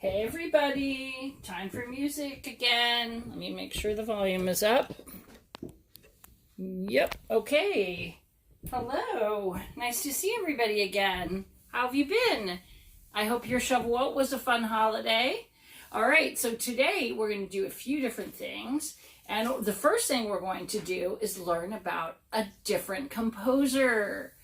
Hey everybody, time for music again. Let me make sure the volume is up. Yep, okay. Hello, nice to see everybody again. How have you been? I hope your Shavuot was a fun holiday. All right, so today we're going to do a few different things. And the first thing we're going to do is learn about a different composer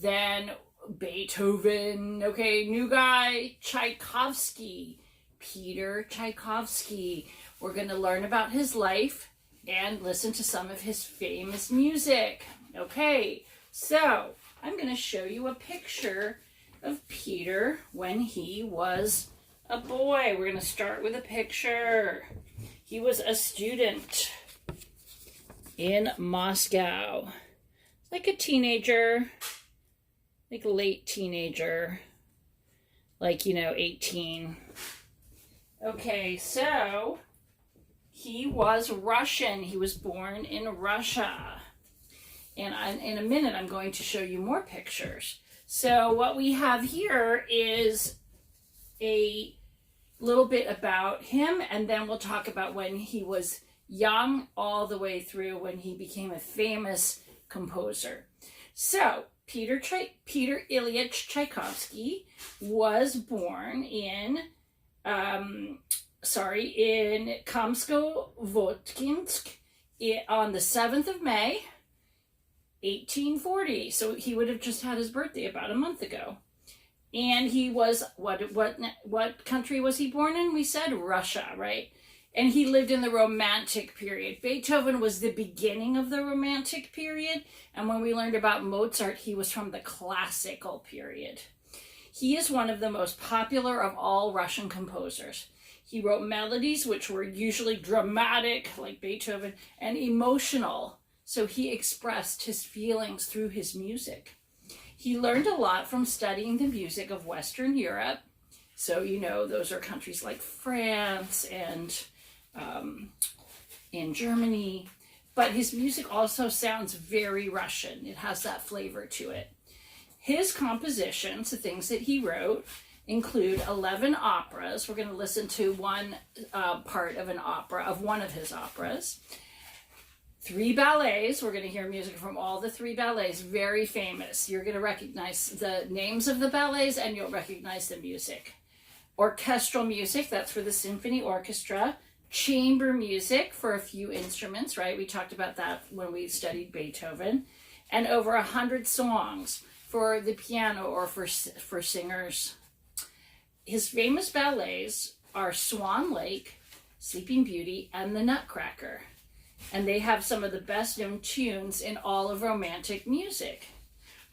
than Beethoven. Okay, new guy, Tchaikovsky. Peter Tchaikovsky. We're going to learn about his life and listen to some of his famous music. Okay, so I'm going to show you a picture of Peter when he was a boy. We're going to start with a picture. He was a student in Moscow. Like a teenager, like a late teenager, like, 18. Okay, so he was Russian. He was born in Russia. And in a minute, I'm going to show you more pictures. So what we have here is a little bit about him, and then we'll talk about when he was young all the way through when he became a famous composer. So Peter Ilyich Tchaikovsky was born in Kamsko-Votkinsk on the 7th of May, 1840. So he would have just had his birthday about a month ago. And he was, what country was he born in? We said Russia, right? And he lived in the Romantic period. Beethoven was the beginning of the Romantic period. And when we learned about Mozart, he was from the Classical period. He is one of the most popular of all Russian composers. He wrote melodies which were usually dramatic, like Beethoven, and emotional. So he expressed his feelings through his music. He learned a lot from studying the music of Western Europe. So, those are countries like France and in Germany. But his music also sounds very Russian. It has that flavor to it. His compositions, the things that he wrote, include 11 operas. We're going to listen to one part of an opera, of one of his operas. 3 ballets. We're going to hear music from all the 3 ballets. Very famous. You're going to recognize the names of the ballets and you'll recognize the music. Orchestral music, that's for the symphony orchestra. Chamber music for a few instruments, right? We talked about that when we studied Beethoven. And over 100 songs for the piano or for singers. His famous ballets are Swan Lake, Sleeping Beauty, and The Nutcracker. And they have some of the best known tunes in all of Romantic music.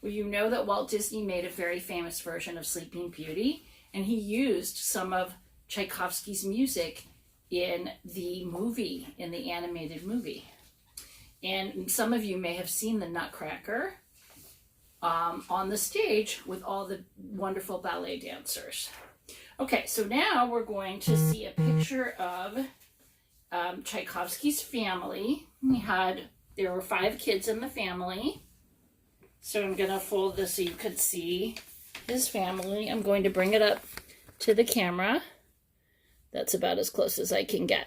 Well, you know that Walt Disney made a very famous version of Sleeping Beauty, and he used some of Tchaikovsky's music in the movie, in the animated movie. And some of you may have seen The Nutcracker on the stage with all the wonderful ballet dancers. Okay, so now we're going to see a picture of Tchaikovsky's family. There were 5 kids in the family. So I'm going to fold this so you could see his family. I'm going to bring it up to the camera. That's about as close as I can get.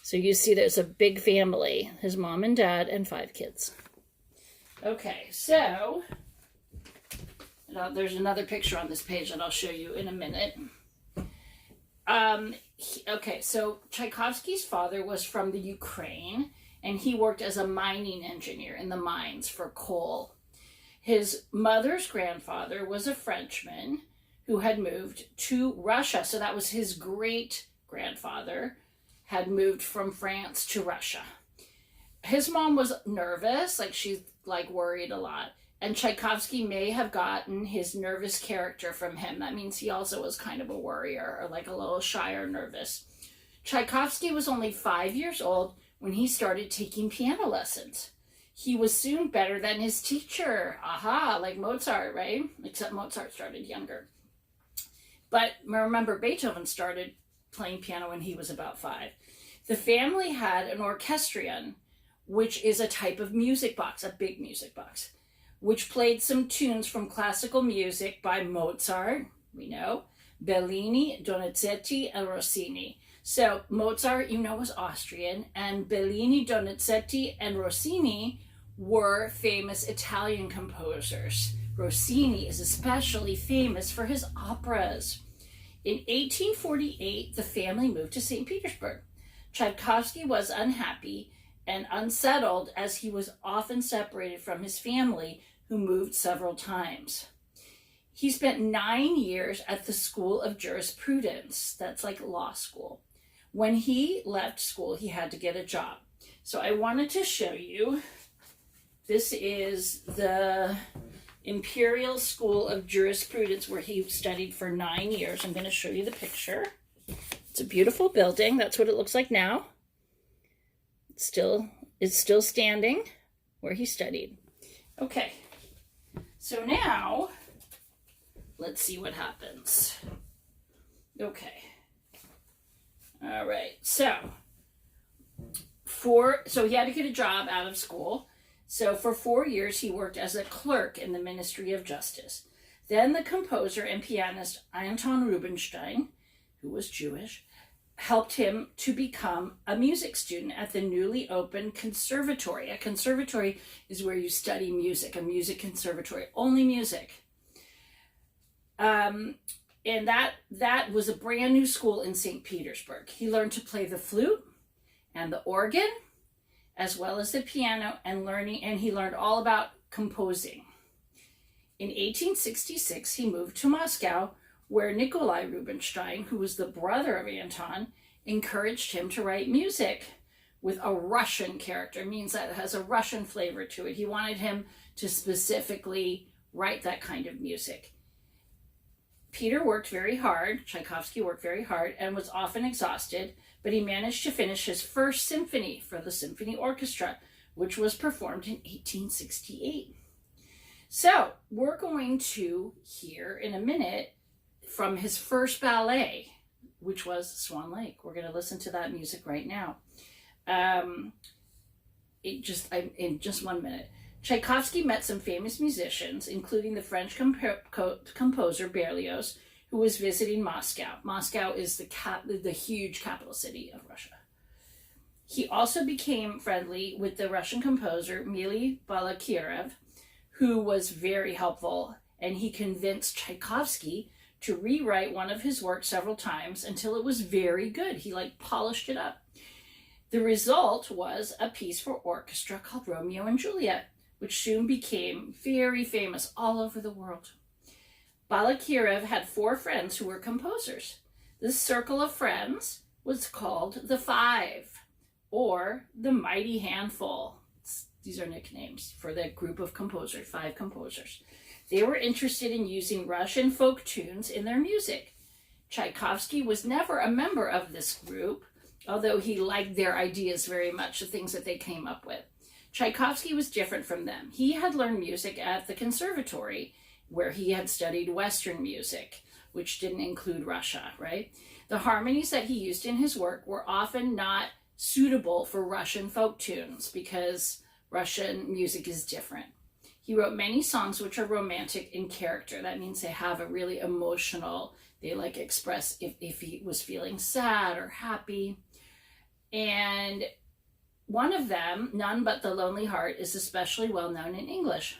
So you see there's a big family, his mom and dad and 5 kids. Okay, so there's another picture on this page that I'll show you in a minute. Okay, so Tchaikovsky's father was from the Ukraine, and he worked as a mining engineer in the mines for coal. His mother's grandfather was a Frenchman who had moved to Russia. So that was his great-grandfather had moved from France to Russia. His mom was nervous, she worried a lot. And Tchaikovsky may have gotten his nervous character from him. That means he also was kind of a worrier, or a little shy or nervous. Tchaikovsky was only 5 years old when he started taking piano lessons. He was soon better than his teacher. Aha, like Mozart, right? Except Mozart started younger. But remember, Beethoven started playing piano when he was about 5. The family had an orchestrion, which is a type of music box, a big music box, which played some tunes from classical music by Mozart, we know, Bellini, Donizetti, and Rossini. So Mozart, was Austrian, and Bellini, Donizetti, and Rossini were famous Italian composers. Rossini is especially famous for his operas. In 1848, the family moved to St. Petersburg. Tchaikovsky was unhappy and unsettled as he was often separated from his family, who moved several times. He spent 9 years at the School of Jurisprudence. That's like law school. When he left school, he had to get a job. So I wanted to show you, this is the Imperial School of Jurisprudence where he studied for 9 years. I'm going to show you the picture. It's a beautiful building. That's what it looks like now. It's still standing where he studied. Okay, so now let's see what happens. Okay. All right. So he had to get a job out of school. So for 4 years, he worked as a clerk in the Ministry of Justice. Then the composer and pianist Anton Rubinstein, who was Jewish, helped him to become a music student at the newly opened conservatory. A conservatory is where you study music, a music conservatory, only music. And that was a brand new school in St. Petersburg. He learned to play the flute and the organ, as well as the piano, and he learned all about composing. In 1866, he moved to Moscow, where Nikolai Rubinstein, who was the brother of Anton, encouraged him to write music with a Russian character. It means that it has a Russian flavor to it. He wanted him to specifically write that kind of music. Tchaikovsky worked very hard, and was often exhausted, but he managed to finish his first symphony for the symphony orchestra, which was performed in 1868. So we're going to hear in a minute from his first ballet, which was Swan Lake. We're going to listen to that music right now. In just 1 minute. Tchaikovsky met some famous musicians, including the French composer Berlioz, who was visiting Moscow. Moscow is the huge capital city of Russia. He also became friendly with the Russian composer Mily Balakirev, who was very helpful, and he convinced Tchaikovsky to rewrite one of his works several times until it was very good. He polished it up. The result was a piece for orchestra called Romeo and Juliet, which soon became very famous all over the world. Balakirev had 4 friends who were composers. This circle of friends was called the Five, or the Mighty Handful. These are nicknames for the group of composers, 5 composers. They were interested in using Russian folk tunes in their music. Tchaikovsky was never a member of this group, although he liked their ideas very much, the things that they came up with. Tchaikovsky was different from them. He had learned music at the conservatory, where he had studied Western music, which didn't include Russia, right? The harmonies that he used in his work were often not suitable for Russian folk tunes because Russian music is different. He wrote many songs which are romantic in character. That means they have a really emotional, they express if he was feeling sad or happy. And one of them, None But the Lonely Heart, is especially well known in English.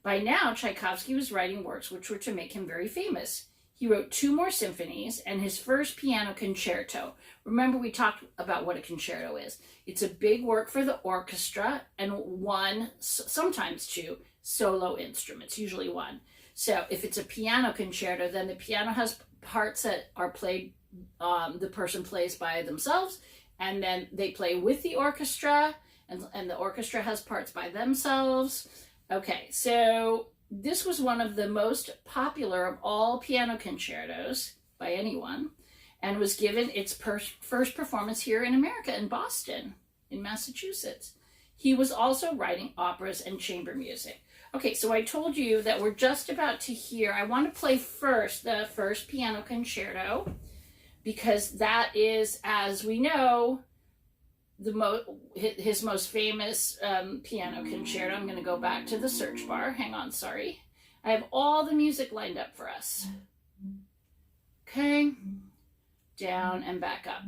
By now, Tchaikovsky was writing works which were to make him very famous. He wrote 2 more symphonies and his first piano concerto. Remember, we talked about what a concerto is. It's a big work for the orchestra and 1, sometimes 2, solo instruments, usually 1. So if it's a piano concerto, then the piano has parts that are played, the person plays by themselves, and then they play with the orchestra, and the orchestra has parts by themselves. Okay, so this was one of the most popular of all piano concertos by anyone, and was given its first performance here in America, in Boston, in Massachusetts. He was also writing operas and chamber music. Okay, so I told you that we're just about to hear, I want to play first the first piano concerto, because that is, as we know, his most famous piano concerto. I'm going to go back to the search bar. Hang on, sorry. I have all the music lined up for us. Okay, down and back up.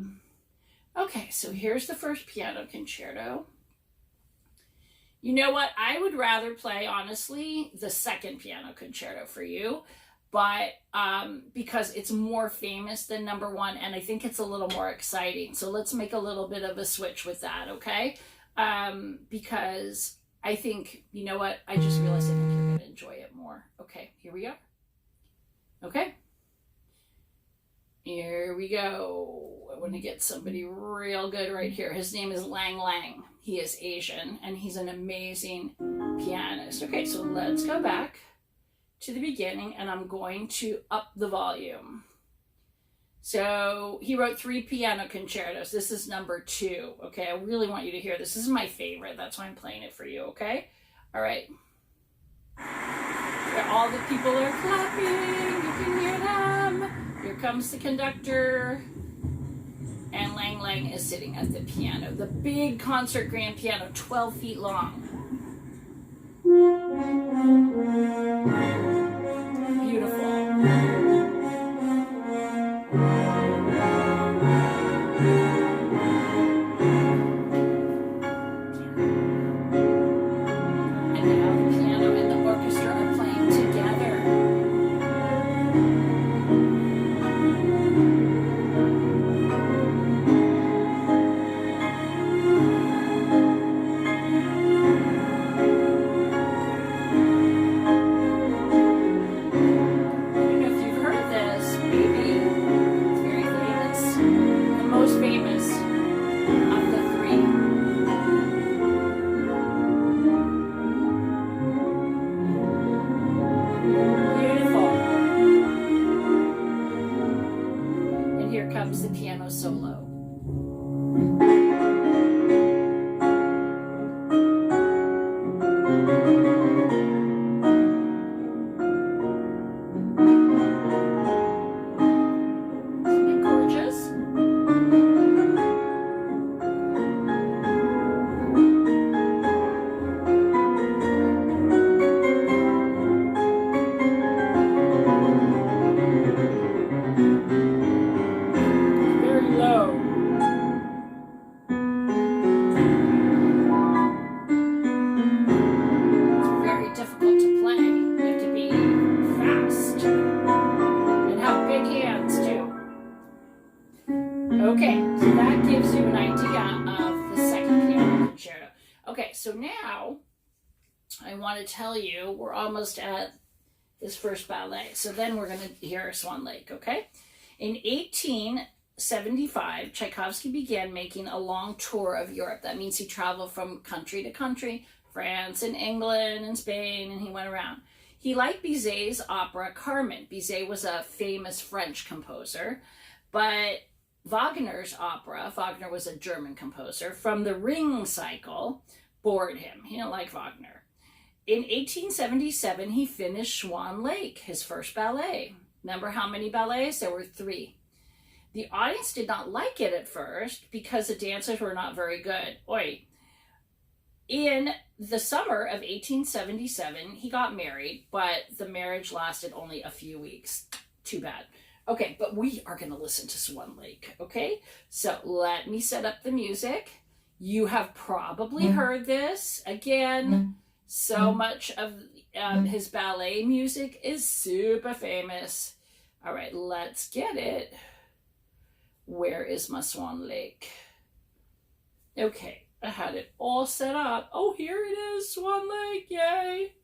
Okay, so here's the first piano concerto. You know what? I would rather play, honestly, the second piano concerto for you, but because it's more famous than number one, and I think it's a little more exciting. So let's make a little bit of a switch with that, okay? Because I think, you know what? I just realized I think you're going to enjoy it more. Okay, here we are. Okay. Here we go. I want to get somebody real good right here. His name is Lang Lang. He is Asian, and he's an amazing pianist. Okay, so let's go back to the beginning, and I'm going to up the volume. So he wrote 3 piano concertos. This is number 2. Okay, I really want you to hear this. This is my favorite. That's why I'm playing it for you, okay? All right. All the people are clapping. You can hear them. Here comes the conductor. And Lang Lang is sitting at the piano. The big concert grand piano, 12 feet long. Beautiful. The piano solo. Isn't it gorgeous? Okay, so that gives you an idea of the second piano concerto. Okay, so now I want to tell you we're almost at this first ballet. So then we're going to hear Swan Lake, okay? In 1875, Tchaikovsky began making a long tour of Europe. That means he traveled from country to country, France and England and Spain, and he went around. He liked Bizet's opera Carmen. Bizet was a famous French composer, but Wagner's opera, Wagner was a German composer, from the Ring cycle, bored him. He didn't like Wagner. In 1877, he finished Swan Lake, his first ballet. Remember how many ballets? There were 3. The audience did not like it at first because the dancers were not very good. In the summer of 1877, he got married, but the marriage lasted only a few weeks. Too bad. Okay, but we are going to listen to Swan Lake, okay? So let me set up the music. You have probably heard this. Again, so much of his ballet music is super famous. All right, let's get it. Where is my Swan Lake? Okay, I had it all set up. Oh, here it is, Swan Lake, yay.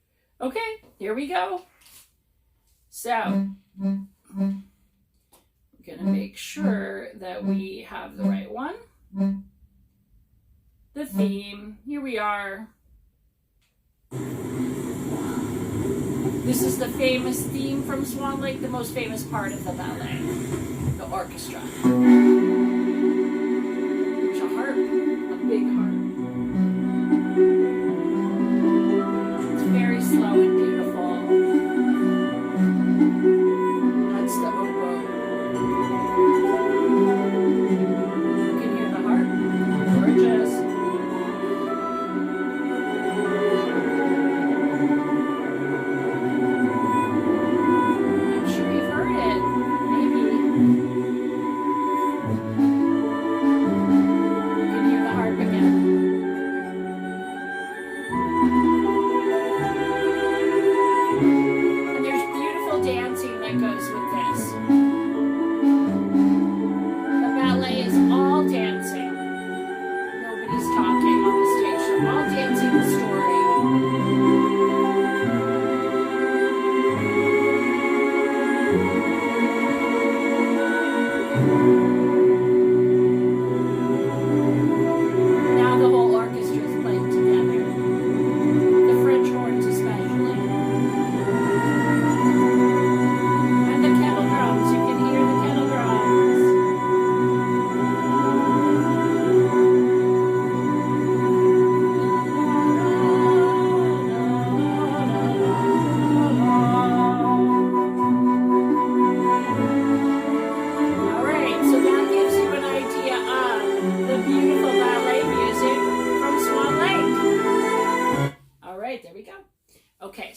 Okay, here we go. So, going to make sure that we have the right one. The theme, here we are. This is the famous theme from Swan Lake, the most famous part of the ballet, the orchestra. There's a harp, a big harp. It's very slow and beautiful. That's the oboe. You can hear the harp. Gorgeous. I'm sure you've heard it. Maybe.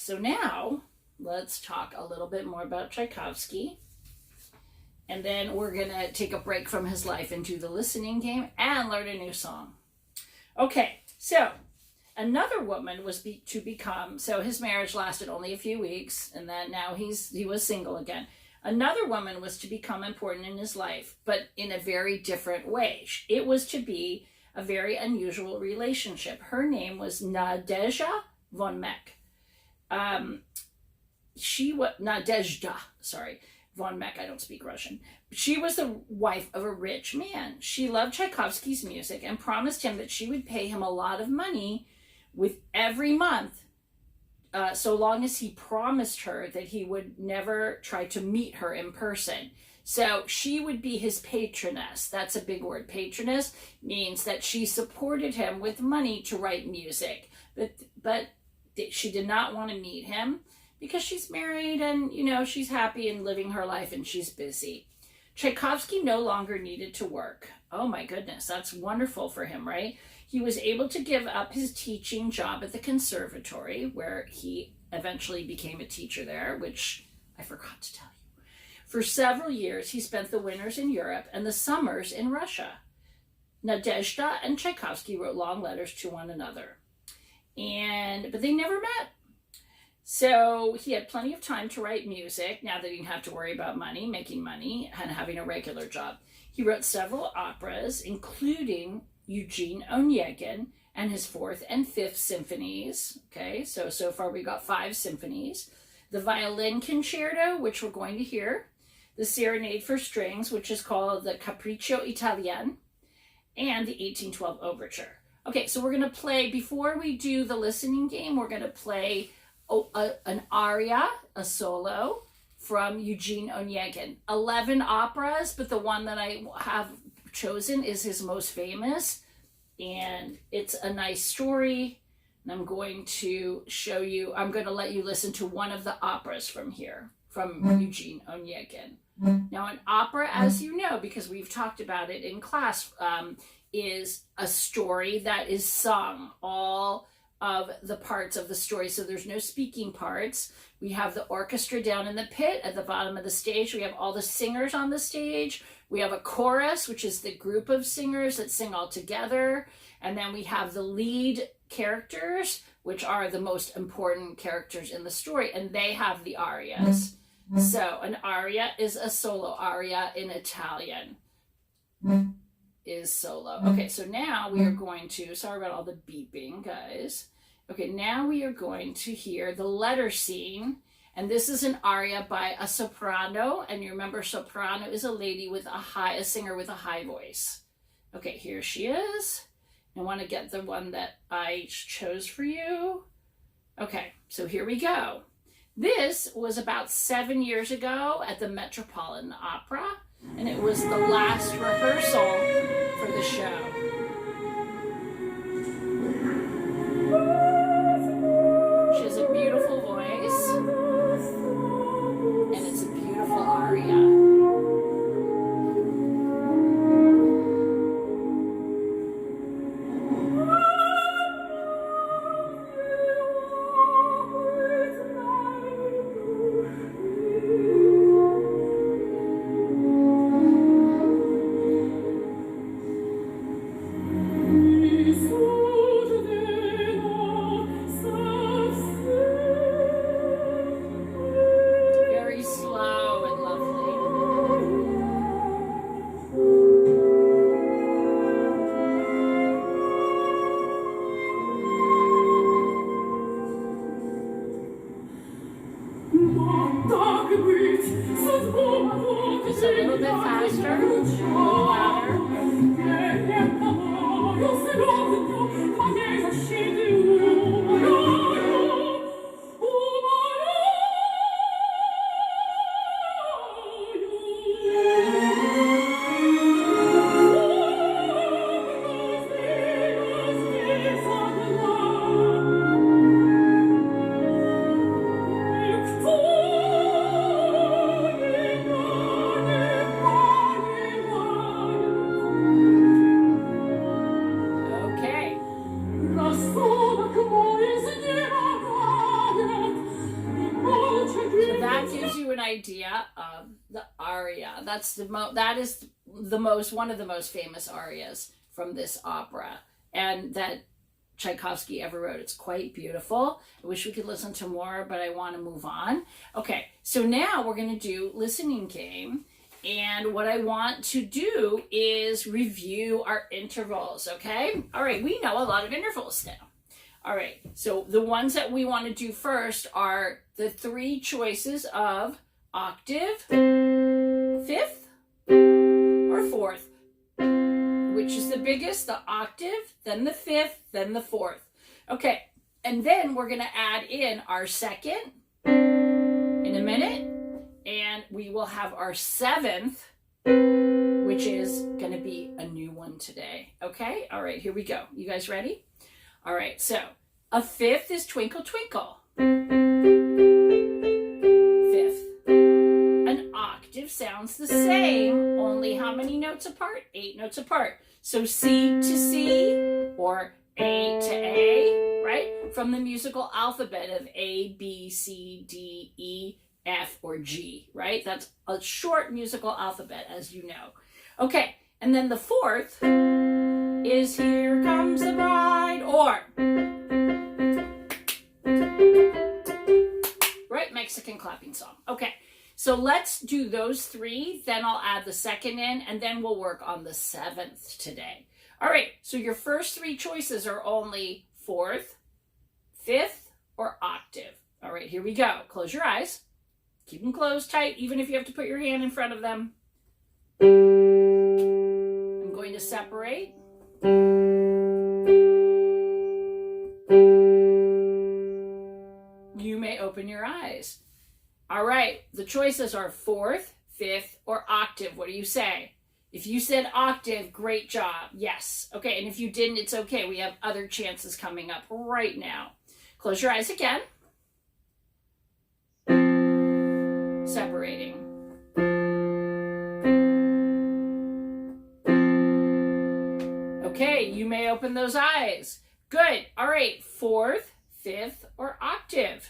so now let's talk a little bit more about Tchaikovsky. And then we're going to take a break from his life and do the listening game and learn a new song. Okay, so another woman was to become, so his marriage lasted only a few weeks, and then now he was single again. Another woman was to become important in his life, but in a very different way. It was to be a very unusual relationship. Her name was Nadezhda von Meck. Nadezhda von Meck, I don't speak Russian. She was the wife of a rich man. She loved Tchaikovsky's music and promised him that she would pay him a lot of money with every month, so long as he promised her that he would never try to meet her in person. So she would be his patroness. That's a big word. Patroness means that she supported him with money to write music, but she did not want to meet him because she's married and, she's happy and living her life and she's busy. Tchaikovsky no longer needed to work. Oh my goodness, that's wonderful for him, right? He was able to give up his teaching job at the conservatory, where he eventually became a teacher there, which I forgot to tell you. For several years, he spent the winters in Europe and the summers in Russia. Nadezhda and Tchaikovsky wrote long letters to one another, but they never met. So he had plenty of time to write music now that he didn't have to worry about making money, and having a regular job. He wrote several operas, including Eugene Onegin and his 4th and 5th symphonies. Okay, so far we got 5 symphonies. The Violin Concerto, which we're going to hear. The Serenade for Strings, which is called the Capriccio Italien. And the 1812 Overture. Okay, so we're going to play, before we do the listening game, we're going to play an aria, a solo, from Eugene Onegin. 11 operas, but the one that I have chosen is his most famous, and it's a nice story, and I'm going to let you listen to one of the operas from here, from Eugene Onegin. Now, an opera, as you know, because we've talked about it in class, is a story that is sung, all of the parts of the story. So there's no speaking parts. We have the orchestra down in the pit at the bottom of the stage. We have all the singers on the stage. We have a chorus, which is the group of singers that sing all together. And then we have the lead characters, which are the most important characters in the story, and they have the arias. So an aria is a solo. Aria in Italian is solo. Okay, so now we are going to, sorry about all the beeping, guys. Okay, now we are going to hear the letter scene, and this is an aria by a soprano, and you remember soprano is a lady with a singer with a high voice. Okay, here she is. I want to get the one that I chose for you. Okay, so here we go. This was about 7 years ago at the Metropolitan Opera, and it was the last rehearsal for the show. She has a beautiful voice, and it's a beautiful aria. that is the most, one of the most famous arias from this opera, and that Tchaikovsky ever wrote. It's quite beautiful. I wish we could listen to more, but I want to move on. Okay, so now we're going to do listening game. And what I want to do is review our intervals, okay? All right, we know a lot of intervals now. All right, so the ones that we want to do first are the 3 choices of octave, fifth, or fourth. Which is the biggest? The octave, then the fifth, then the fourth. Okay, and then we're going to add in our second in a minute, and we will have our seventh, which is going to be a new one today. Okay, all right, here we go. You guys ready? All right, so a fifth is Twinkle Twinkle. Fifth. An octave sounds the same, only how many notes apart? 8 notes apart. So C to C or A to A, right? From the musical alphabet of A, B, C, D, E, F, or G, right? That's a short musical alphabet, as you know. Okay, and then the fourth is Here Comes the Bride, or right, Mexican clapping song. Okay, so let's do those 3, then I'll add the second in, and then we'll work on the seventh today. All right, so your first 3 choices are only fourth, fifth, or octave. All right, here we go. Close your eyes. Keep them closed tight, even if you have to put your hand in front of them. I'm going to separate. You may open your eyes. All right, the choices are fourth, fifth, or octave. What do you say? If you said octave, great job. Yes. Okay, and if you didn't, it's okay. We have other chances coming up right now. Close your eyes again. Separating. Okay, you may open those eyes. Good. All right, fourth, fifth, or octave.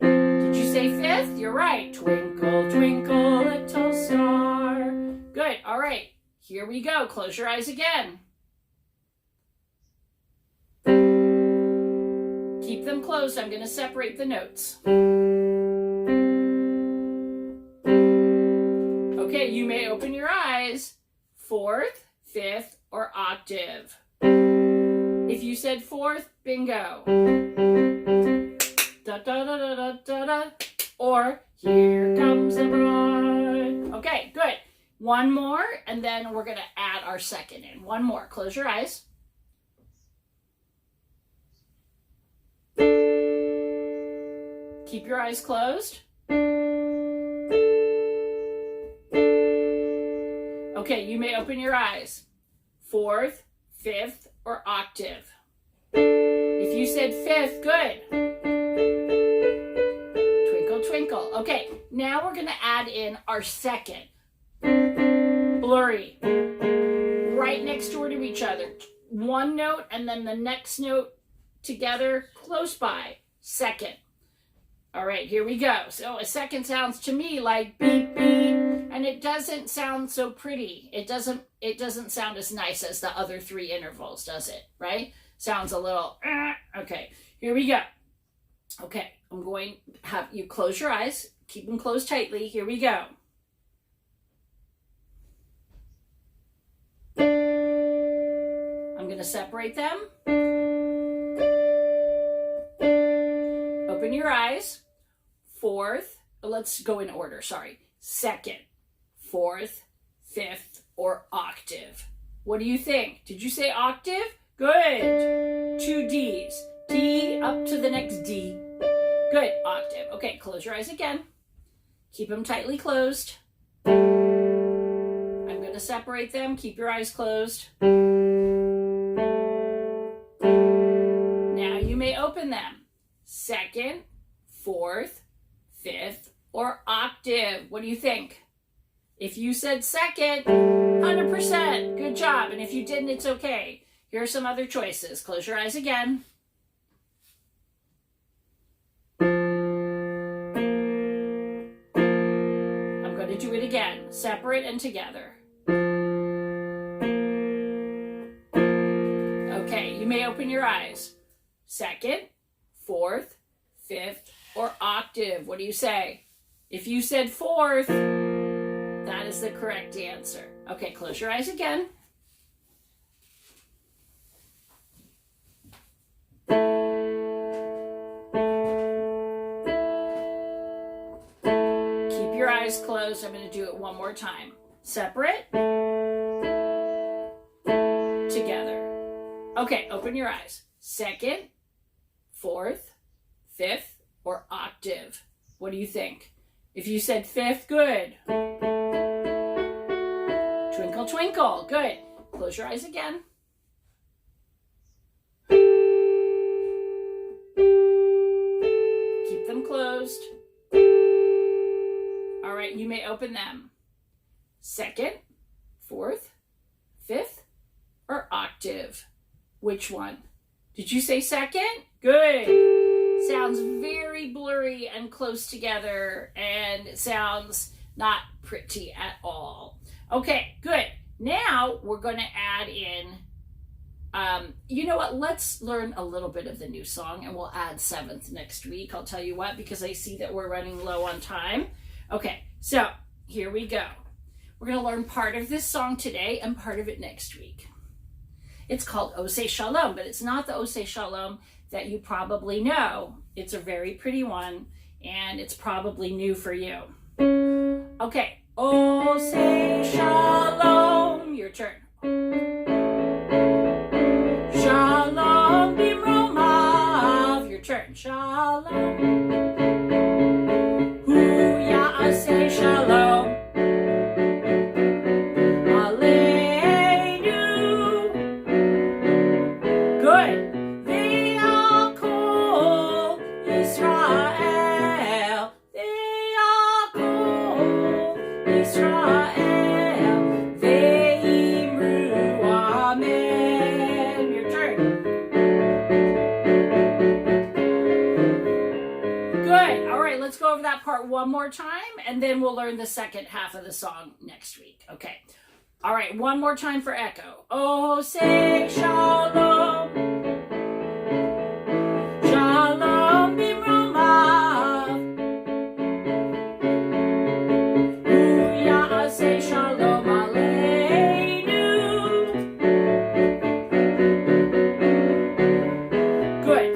Did you say fifth? You're right. Twinkle, twinkle, little star. Good. All right, here we go. Close your eyes again. Keep them closed. I'm going to separate the notes. Okay, you may open your eyes. Fourth, fifth, or octave. If you said fourth, bingo. Da da da da da da da. Or Here Comes the Bride. Okay, good. One more, and then we're going to add our second in. One more. Close your eyes. Keep your eyes closed. Okay, you may open your eyes. Fourth, fifth, or octave. If you said fifth, good. Twinkle, twinkle. Okay, now we're going to add in our second. Blurry. Right next door to each other. One note and then the next note together, close by. Second. All right, here we go. So a second sounds to me like beep, beep. And it doesn't sound so pretty. It doesn't sound as nice as the other 3 intervals, does it? Right? Sounds a little, okay, here we go. Okay, I'm going to have you close your eyes. Keep them closed tightly. Here we go. I'm going to separate them. Open your eyes. Fourth, let's go in order, sorry. Second, fourth, fifth, or octave. What do you think? Did you say octave? Good. 2 Ds. D up to the next D. Good. Octave. Okay, close your eyes again. Keep them tightly closed. I'm going to separate them. Keep your eyes closed. Now you may open them. Second, fourth, fifth, or octave. What do you think? If you said second, 100%. Good job. And if you didn't, it's okay. Here are some other choices. Close your eyes again. I'm going to do it again, separate and together. Okay, you may open your eyes. Second, fourth, fifth, or octave. What do you say? If you said fourth, that is the correct answer. Okay, close your eyes again. Keep your eyes closed. I'm going to do it one more time. Separate. Together. Okay, open your eyes. Second, fourth, fifth, or octave. What do you think? If you said fifth, good. Twinkle, twinkle, good. Close your eyes again. Keep them closed. All right, you may open them. Second, fourth, fifth, or octave. Which one? Did you say second? Good. Sounds very blurry and close together, and it sounds not pretty at all. Okay, good. Now we're going to add in, you know what? Let's learn a little bit of the new song, and we'll add seventh next week. I'll tell you what, because I see that we're running low on time. Okay, so here we go. We're going to learn part of this song today and part of it next week. It's called Oseh Shalom, but it's not the Oseh Shalom that you probably know. It's a very pretty one, and it's probably new for you. Okay, Oseh Shalom, your turn. Shalom bimromav, your turn. Shalom. Hu ya'aseh shalom. Let's go over that part one more time, and then we'll learn the second half of the song next week. Okay. All right, one more time for echo. Oseh Shalom. Shalom bimromav. Hu ya'aseh shalom aleinu. Good.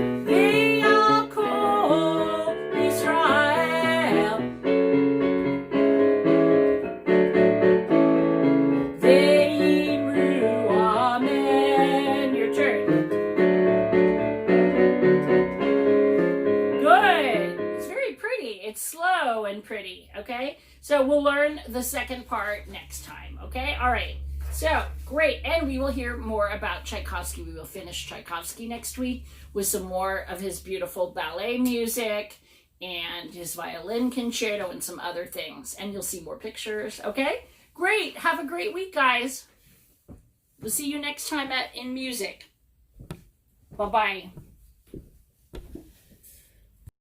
It's slow and pretty, okay? So we'll learn the second part next time, okay? All right, so great. And we will hear more about Tchaikovsky. We will finish Tchaikovsky next week with some more of his beautiful ballet music and his violin concerto and some other things. And you'll see more pictures, okay? Great. Have a great week, guys. We'll see you next time in music. Bye-bye.